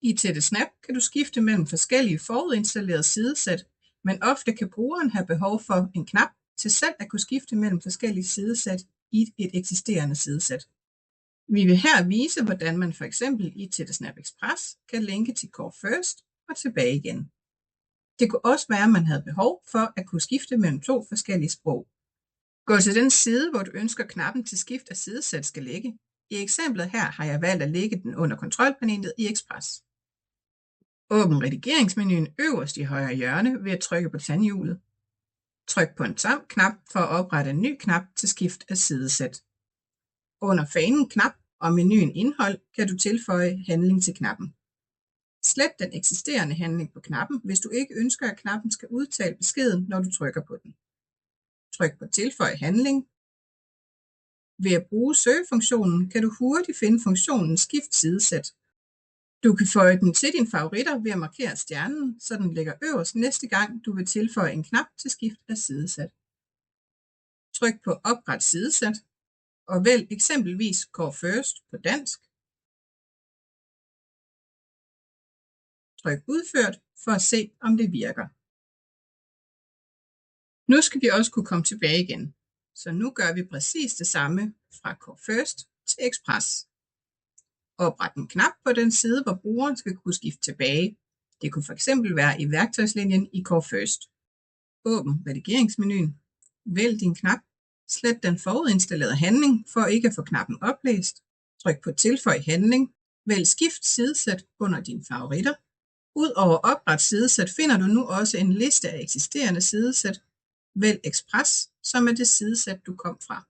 I TætteSnap kan du skifte mellem forskellige forudinstallerede sidesæt, men ofte kan brugeren have behov for en knap til selv at kunne skifte mellem forskellige sidesæt i et eksisterende sidesæt. Vi vil her vise, hvordan man f.eks. i TætteSnap Express kan linke til Core First og tilbage igen. Det kunne også være, at man havde behov for at kunne skifte mellem to forskellige sprog. Gå til den side, hvor du ønsker knappen til skift af sidesæt skal ligge. I eksemplet her har jeg valgt at lægge den under kontrolpanelet i Express. Åbn redigeringsmenuen øverst i højre hjørne ved at trykke på tandhjulet. Tryk på en tom knap for at oprette en ny knap til skift af sidesæt. Under fanen knap og menuen indhold kan du tilføje handling til knappen. Slet den eksisterende handling på knappen, hvis du ikke ønsker, at knappen skal udtale beskeden, når du trykker på den. Tryk på tilføj handling. Ved at bruge søgefunktionen kan du hurtigt finde funktionen skift sidesæt. Du kan føje den til dine favoritter ved at markere stjernen, så den ligger øverst næste gang du vil tilføje en knap til skift af sidesæt. Tryk på opret sidesæt og vælg eksempelvis Core First på dansk. Tryk udført for at se, om det virker. Nu skal vi også kunne komme tilbage igen, så nu gør vi præcis det samme fra Core First til Express. Opret en knap på den side, hvor brugeren skal kunne skifte tilbage. Det kunne fx være i værktøjslinjen i Core First. Åbn redigeringsmenuen. Vælg din knap. Slet den forudinstallerede handling for ikke at få knappen oplæst. Tryk på tilføj handling. Vælg skift sidesæt under dine favoritter. Udover opret sidesæt finder du nu også en liste af eksisterende sidesæt. Vælg Express, som er det sidesæt, du kom fra.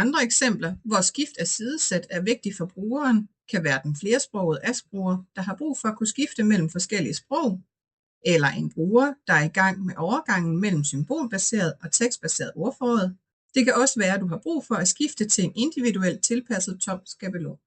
Andre eksempler, hvor skift af sidesæt er vigtigt for brugeren, kan være den flersprogede ASK-bruger, der har brug for at kunne skifte mellem forskellige sprog, eller en bruger, der er i gang med overgangen mellem symbolbaseret og tekstbaseret ordforråd. Det kan også være, at du har brug for at skifte til en individuelt tilpasset tom skabelon.